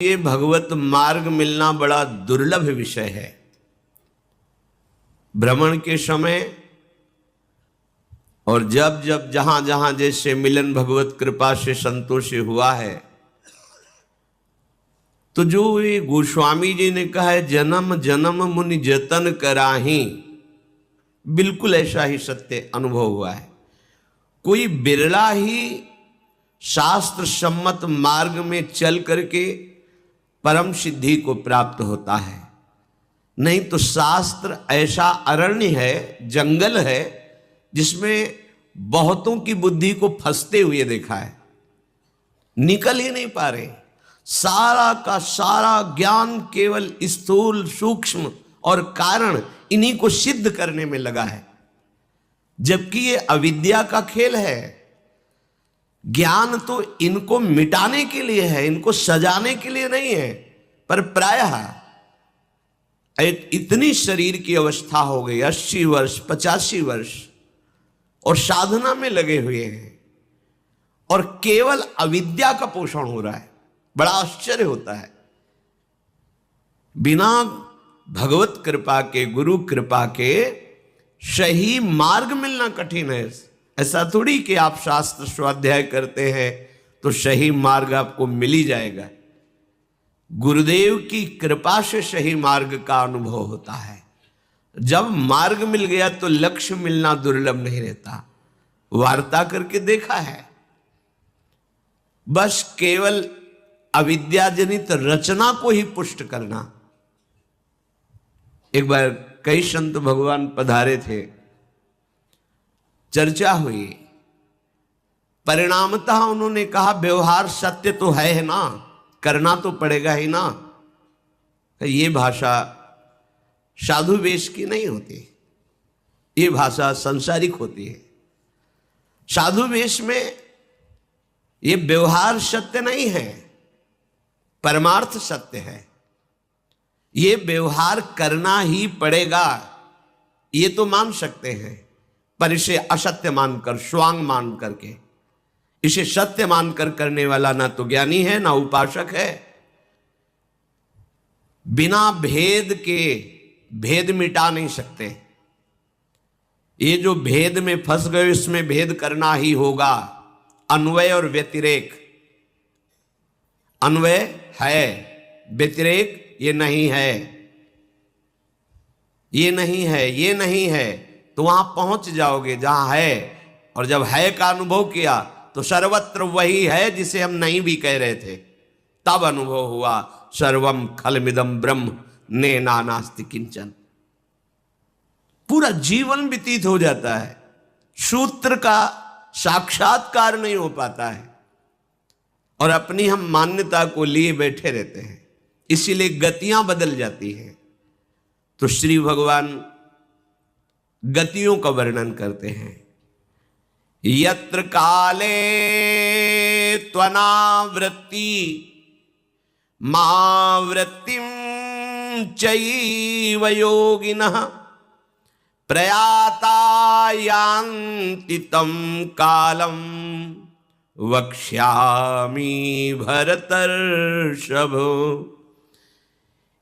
ये भगवत मार्ग मिलना बड़ा दुर्लभ विषय है। भ्रमण के समय और जब जब जहां जहां जैसे मिलन भगवत कृपा से संतों से हुआ है, तो जो ये गोस्वामी जी ने कहा है, जन्म जन्म मुनि जतन कराही, बिल्कुल ऐसा ही सत्य अनुभव हुआ है। कोई बिरला ही शास्त्र सम्मत मार्ग में चल करके परम सिद्धि को प्राप्त होता है। नहीं तो शास्त्र ऐसा अरण्य है, जंगल है, जिसमें बहुतों की बुद्धि को फंसते हुए देखा है, निकल ही नहीं पा रहे। सारा का सारा ज्ञान केवल स्थूल सूक्ष्म और कारण इन्हीं को सिद्ध करने में लगा है, जबकि ये अविद्या का खेल है। ज्ञान तो इनको मिटाने के लिए है, इनको सजाने के लिए नहीं है। पर प्रायः इतनी शरीर की अवस्था हो गई, 80 वर्ष 85 वर्ष, और साधना में लगे हुए हैं, और केवल अविद्या का पोषण हो रहा है। बड़ा आश्चर्य होता है। बिना भगवत कृपा के, गुरु कृपा के सही मार्ग मिलना कठिन है। ऐसा थोड़ी कि आप शास्त्र स्वाध्याय करते हैं तो सही मार्ग आपको मिल ही जाएगा। गुरुदेव की कृपा से सही मार्ग का अनुभव होता है। जब मार्ग मिल गया तो लक्ष्य मिलना दुर्लभ नहीं रहता। वार्ता करके देखा है, बस केवल अविद्याजनित रचना को ही पुष्ट करना। एक बार कई संत भगवान पधारे थे, चर्चा हुई, परिणामतः उन्होंने कहा व्यवहार सत्य तो है ना, करना तो पड़ेगा ही ना। ये भाषा साधु वेश की नहीं होती, ये भाषा सांसारिक होती है। साधु वेश में ये व्यवहार सत्य नहीं है, परमार्थ सत्य है। ये व्यवहार करना ही पड़ेगा, ये तो मान सकते हैं, पर इसे असत्य मानकर, स्वांग मान करके, इसे सत्य मानकर करने वाला ना तो ज्ञानी है ना उपासक है। बिना भेद के भेद मिटा नहीं सकते। ये जो भेद में फंस गए, इसमें भेद करना ही होगा। अन्वय और व्यतिरेक, अन्वय है, व्यतिरेक ये नहीं है, ये नहीं है, ये नहीं है, तो वहां पहुंच जाओगे जहां है। और जब है का अनुभव किया तो सर्वत्र वही है जिसे हम नहीं भी कह रहे थे। तब अनुभव हुआ सर्वम खलमिदम ब्रह्म ने नास्ति किंचन। पूरा जीवन व्यतीत हो जाता है, सूत्र का साक्षात्कार नहीं हो पाता है, और अपनी हम मान्यता को लिए बैठे रहते हैं, इसीलिए गतियां बदल जाती हैं। तो श्री भगवान गतियों का वर्णन करते हैं। यत्र काले त्वनावृत्ति मावृत्तिं चैव योगिनः प्रयाता यान्ति तं कालं वक्ष्यामि भरतर्षभ।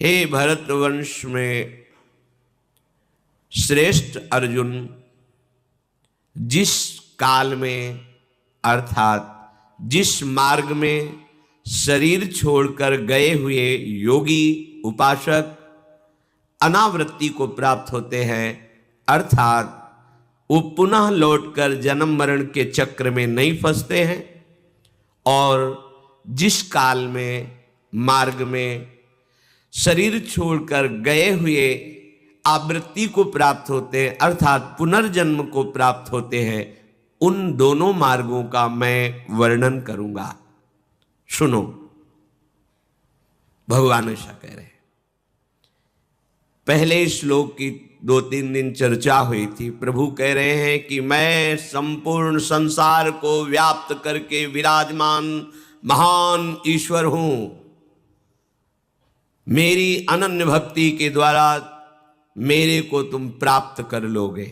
हे भरतवंश में श्रेष्ठ अर्जुन, जिस काल में अर्थात जिस मार्ग में शरीर छोड़कर गए हुए योगी उपासक अनावृत्ति को प्राप्त होते हैं, अर्थात वो पुनः लौटकर जन्म मरण के चक्र में नहीं फंसते हैं, और जिस काल में मार्ग में शरीर छोड़कर गए हुए आवृत्ति को प्राप्त होते हैं, अर्थात पुनर्जन्म को प्राप्त होते हैं, उन दोनों मार्गों का मैं वर्णन करूंगा। सुनो, भगवान ऐसा कह रहे हैं। पहले श्लोक की 2-3 दिन चर्चा हुई थी। प्रभु कह रहे हैं कि मैं संपूर्ण संसार को व्याप्त करके विराजमान महान ईश्वर हूं। मेरी अनन्य भक्ति के द्वारा मेरे को तुम प्राप्त कर लोगे।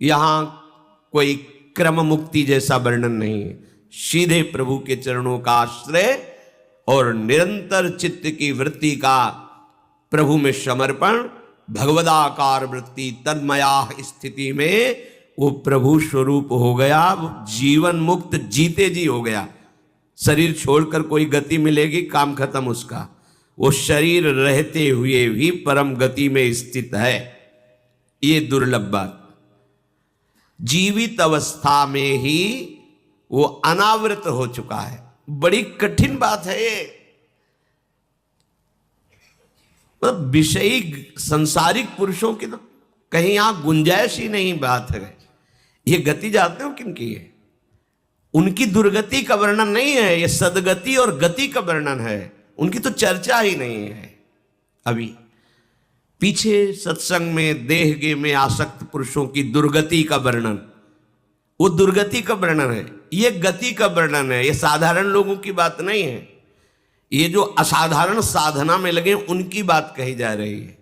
यहां कोई क्रम मुक्ति जैसा वर्णन नहीं है, सीधे प्रभु के चरणों का आश्रय और निरंतर चित्त की वृत्ति का प्रभु में समर्पण, भगवदाकार वृत्ति तन्मया स्थिति में वो प्रभु स्वरूप हो गया, जीवन मुक्त जीते जी हो गया। शरीर छोड़कर कोई गति मिलेगी, काम खत्म उसका। वो शरीर रहते हुए भी परम गति में स्थित है। ये दुर्लभ बात। जीवित अवस्था में ही वो अनावृत हो चुका है। बड़ी कठिन बात है ये। मतलब विषयी सांसारिक पुरुषों की तो कहीं यहां गुंजाइश ही नहीं बात है। ये गति जानते हो किनकी है? उनकी दुर्गति का वर्णन नहीं है, ये सदगति और गति का वर्णन है। उनकी तो चर्चा ही नहीं है। अभी पीछे सत्संग में देहगे में आसक्त पुरुषों की दुर्गति का वर्णन, वो दुर्गति का वर्णन है, ये गति का वर्णन है। ये साधारण लोगों की बात नहीं है। ये जो असाधारण साधना में लगे उनकी बात कही जा रही है।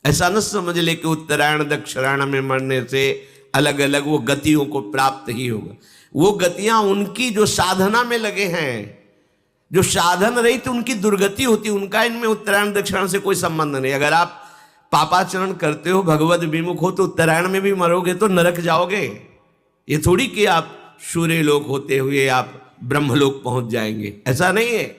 ऐसा न समझ ले कि उत्तरायण दक्षिणायण में मरने से अलग अलग वो गतियों को प्राप्त ही होगा। वो गतियां उनकी जो साधना में लगे हैं, जो साधन रही तो उनकी दुर्गति होती, उनका इनमें उत्तरायण दक्षिणायन से कोई संबंध नहीं। अगर आप पापाचरण करते हो, भगवत विमुख हो, तो उत्तरायण में भी मरोगे तो नरक जाओगे। ये थोड़ी कि आप सूर्य लोक होते हुए आप ब्रह्मलोक पहुंच जाएंगे, ऐसा नहीं है।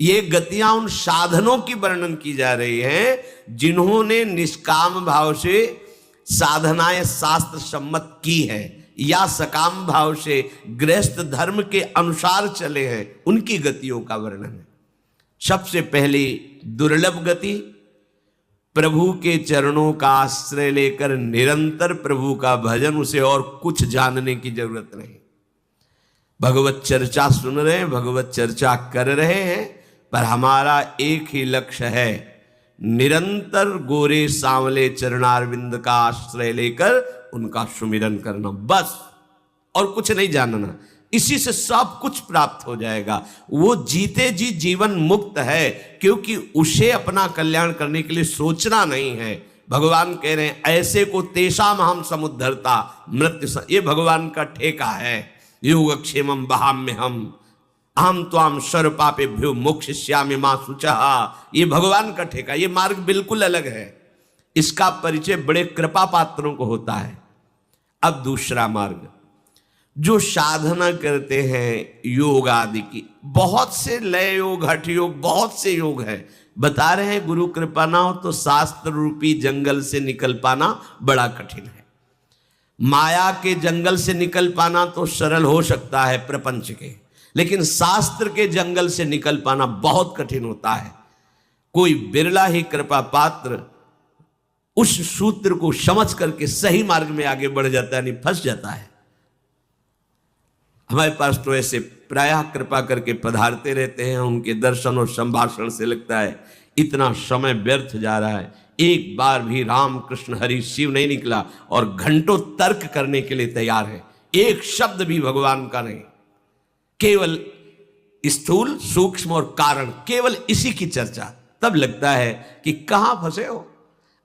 ये गतियां उन साधनों की वर्णन की जा रही हैं जिन्होंने निष्काम भाव से साधनाएं शास्त्र सम्मत की है या सकाम भाव से गृहस्थ धर्म के अनुसार चले हैं, उनकी गतियों का वर्णन है। सबसे पहली दुर्लभ गति, प्रभु के चरणों का आश्रय लेकर निरंतर प्रभु का भजन, उसे और कुछ जानने की जरूरत नहीं। भगवत चर्चा सुन रहे हैं, भगवत चर्चा कर रहे हैं, पर हमारा एक ही लक्ष्य है, निरंतर गोरे सांवले चरणारविंद का आश्रय लेकर उनका सुमिरन करना, बस, और कुछ नहीं जानना। इसी से सब कुछ प्राप्त हो जाएगा। वो जीते जी जीवन मुक्त है, क्योंकि उसे अपना कल्याण करने के लिए सोचना नहीं है। भगवान कह रहे हैं ऐसे को तेषाम हम समुद्धरता मृत्यु, ये भगवान का ठेका है। योगक्षेमम बहाम्य हम त्वाम सर्व पापेभ्यो मोक्षयिष्यामि मा शुचः, ये भगवान का ठेका। ये मार्ग बिल्कुल अलग है। इसका परिचय बड़े कृपा पात्रों को होता है। अब दूसरा मार्ग, जो साधना करते हैं योग आदि की, बहुत से लय योग, हठ योग, बहुत से योग है। बता रहे हैं गुरु कृपा ना हो तो शास्त्र रूपी जंगल से निकल पाना बड़ा कठिन है। माया के जंगल से निकल पाना तो सरल हो सकता है प्रपंच के, लेकिन शास्त्र के जंगल से निकल पाना बहुत कठिन होता है। कोई बिरला ही कृपा पात्र उस सूत्र को समझ करके सही मार्ग में आगे बढ़ जाता है, नहीं फंस जाता है। हमारे पास तो ऐसे प्रायः कृपा करके पधारते रहते हैं। उनके दर्शन और संभाषण से लगता है इतना समय व्यर्थ जा रहा है, एक बार भी राम कृष्ण हरि शिव नहीं निकला, और घंटों तर्क करने के लिए तैयार है। एक शब्द भी भगवान का नहीं, केवल स्थूल सूक्ष्म और कारण, केवल इसी की चर्चा। तब लगता है कि कहां फंसे हो।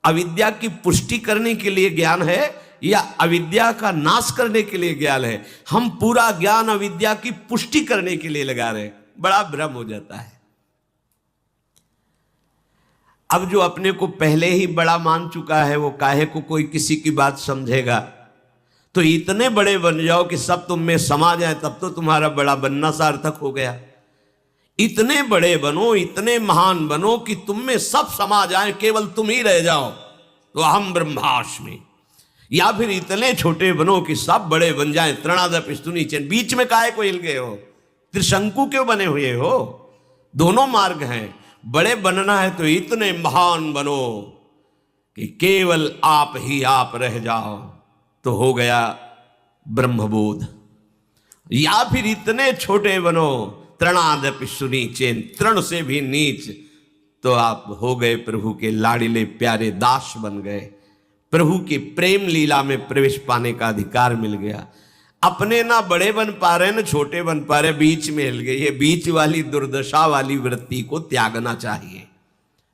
अविद्या की पुष्टि करने के लिए ज्ञान है या अविद्या का नाश करने के लिए ज्ञान है? हम पूरा ज्ञान अविद्या की पुष्टि करने के लिए लगा रहे हैं। बड़ा भ्रम हो जाता है। अब जो अपने को पहले ही बड़ा मान चुका है, वो काहे को कोई किसी की बात समझेगा। तो इतने बड़े बन जाओ कि सब तुम में समा जाए, तब तो तुम्हारा बड़ा बनना सार्थक हो गया। इतने बड़े बनो, इतने महान बनो कि तुम में सब समा जाए, केवल तुम ही रह जाओ, तो अहम ब्रह्मास्मि। या फिर इतने छोटे बनो कि सब बड़े बन जाएं, तृणादपि स्तुनीचन। बीच में काहे को हिल गए हो? त्रिशंकु क्यों बने हुए हो? दोनों मार्ग हैं। बड़े बनना है तो इतने महान बनो कि केवल आप ही आप रह जाओ, तो हो गया ब्रह्मबोध। या फिर इतने छोटे बनो, तृणादपि सुनीचेन, तृण से भी नीच, तो आप हो गए प्रभु के लाड़िले प्यारे दास बन गए। प्रभु की प्रेम लीला में प्रवेश पाने का अधिकार मिल गया। अपने ना बड़े बन पा रहे, ना छोटे बन पा रहे, बीच में हिल गए। ये बीच वाली दुर्दशा वाली वृत्ति को त्यागना चाहिए।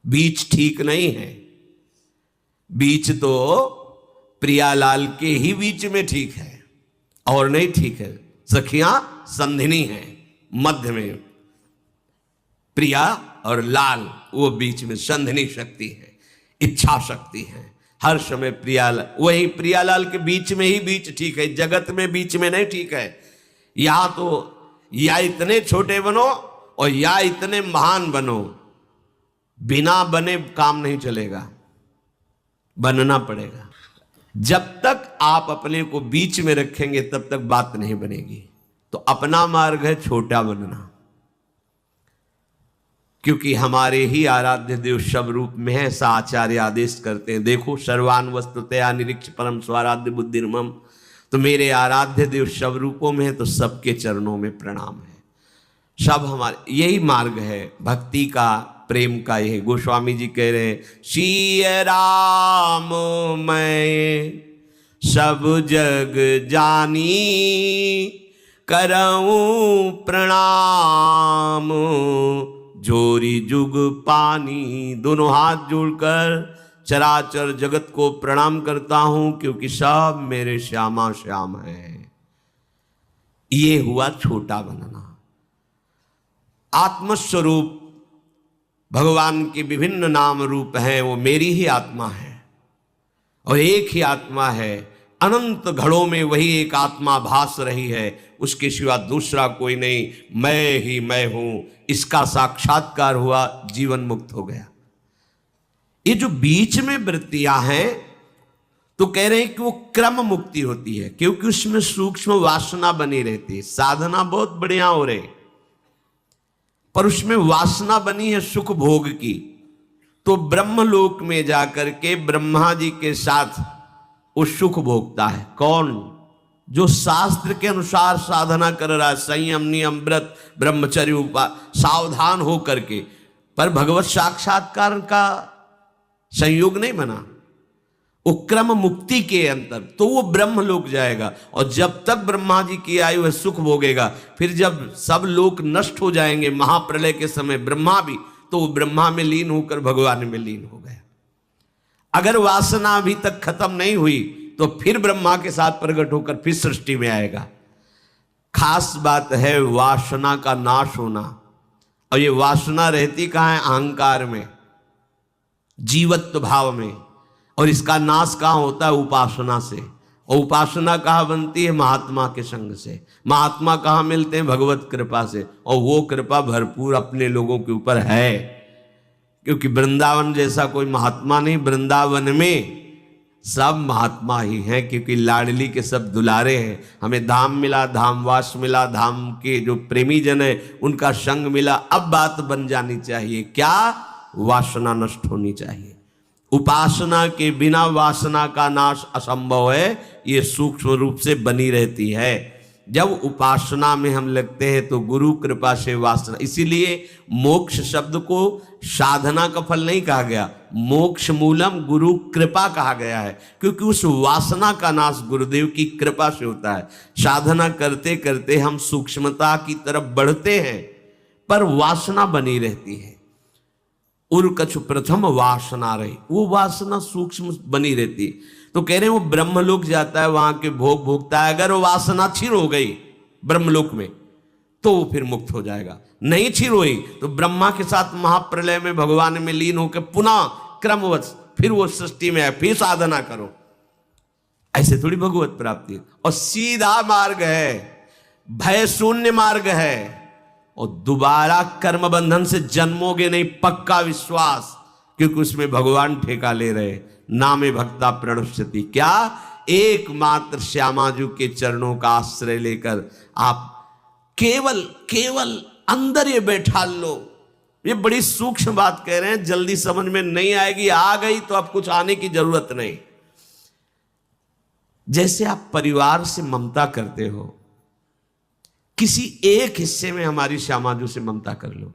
बीच ठीक नहीं है। बीच तो प्रियालाल के ही बीच में ठीक है, और नहीं ठीक है। सखियां संधिनी हैं मध्य में। प्रिया और लाल वो बीच में संधिनी शक्ति है, इच्छा शक्ति है। हर समय वही प्रियालाल के बीच में ही बीच ठीक है, जगत में बीच में नहीं ठीक है। या तो या इतने छोटे बनो और या इतने महान बनो, बिना बने काम नहीं चलेगा, बनना पड़ेगा। जब तक आप अपने को बीच में रखेंगे तब तक बात नहीं बनेगी। तो अपना मार्ग है छोटा बनना, क्योंकि हमारे ही आराध्य देव शब रूप में है। ऐसा आचार्य आदेश करते हैं, देखो सर्वान वस्तुतया निरीक्ष परम स्वाराध्य बुद्धिर्मम। तो मेरे आराध्य देव शब रूपों में है, तो सबके चरणों में प्रणाम है। सब हमारे यही मार्ग है भक्ति का, प्रेम का। यही गोस्वामी जी कह रहे हैं, श्री राम मैं सब जग जानी, करऊं प्रणाम जोरी जुग पानी। दोनों हाथ जोड़कर चराचर जगत को प्रणाम करता हूं, क्योंकि सब मेरे श्यामा श्याम है। ये हुआ छोटा बनना। आत्मस्वरूप भगवान के विभिन्न नाम रूप हैं, वो मेरी ही आत्मा है और एक ही आत्मा है। अनंत घड़ों में वही एक आत्मा भास रही है, उसके सिवा दूसरा कोई नहीं, मैं ही मैं हूं। इसका साक्षात्कार हुआ, जीवन मुक्त हो गया। ये जो बीच में वृत्तियां हैं, तो कह रहे हैं कि वो क्रम मुक्ति होती है, क्योंकि उसमें सूक्ष्म वासना बनी रहती है। साधना बहुत बढ़िया हो रही, पर उसमें वासना बनी है सुख भोग की। तो ब्रह्मलोक में जाकर के ब्रह्मा जी के साथ वो सुख भोगता है। कौन? जो शास्त्र के अनुसार साधना कर रहा है, संयम नियम व्रत ब्रह्मचर्य सावधान हो करके, पर भगवत साक्षात्कार का संयोग नहीं बना। वो क्रम मुक्ति के अंतर, तो वो ब्रह्मलोक जाएगा। और जब तक ब्रह्मा जी की आयु है सुख भोगेगा। फिर जब सब लोक नष्ट हो जाएंगे महाप्रलय के समय, ब्रह्मा भी, तो वो ब्रह्मा में लीन होकर भगवान में लीन हो गया। अगर वासना अभी तक खत्म नहीं हुई, तो फिर ब्रह्मा के साथ प्रकट होकर फिर सृष्टि में आएगा। खास बात है वासना का नाश होना। और ये वासना रहती कहाँ है? अहंकार में, जीवत्व भाव में। और इसका नाश कहाँ होता है? उपासना से। और उपासना कहाँ बनती है? महात्मा के संग से। महात्मा कहाँ मिलते हैं? भगवत कृपा से। और वो कृपा भरपूर अपने लोगों के ऊपर है, क्योंकि वृंदावन जैसा कोई महात्मा नहीं। वृंदावन में सब महात्मा ही हैं, क्योंकि लाडली के सब दुलारे हैं। हमें धाम मिला, धामवास मिला, धाम के जो प्रेमी जन है उनका संग मिला। अब बात बन जानी चाहिए क्या? वासना नष्ट होनी चाहिए। उपासना के बिना वासना का नाश असंभव है, ये सूक्ष्म रूप से बनी रहती है। जब उपासना में हम लगते हैं तो गुरु कृपा से वासना, इसीलिए मोक्ष शब्द को साधना का फल नहीं कहा गया, मोक्ष मूलम गुरु कृपा कहा गया है, क्योंकि उस वासना का नाश गुरुदेव की कृपा से होता है। साधना करते करते हम सूक्ष्मता की तरफ बढ़ते हैं, पर वासना बनी रहती है। उर्कछु प्रथम वासना रही, वो वासना सूक्ष्म बनी रहती। तो कह रहे हैं वो ब्रह्मलोक जाता है, वहां के भोग भोगता है। अगर वो वासना क्षीण हो गई ब्रह्मलोक में, तो वो फिर मुक्त हो जाएगा। नहीं क्षीण हुई तो ब्रह्मा के साथ महाप्रलय में भगवान में लीन होकर पुनः क्रमवश फिर वो सृष्टि में है, फिर साधना करो। ऐसे थोड़ी भगवत प्राप्ति है। और सीधा मार्ग है, भय शून्य मार्ग है, और दोबारा कर्म बंधन से जन्मोगे नहीं, पक्का विश्वास, क्योंकि उसमें भगवान ठेका ले रहे। नामे भक्ता प्रणश्यति, क्या? एकमात्र श्यामाजू के चरणों का आश्रय लेकर आप केवल अंदर ये बैठा लो। ये बड़ी सूक्ष्म बात कह रहे हैं, जल्दी समझ में नहीं आएगी, आ गई तो अब कुछ आने की जरूरत नहीं। जैसे आप परिवार से ममता करते हो, किसी एक हिस्से में हमारी श्यामाजू से ममता कर लो,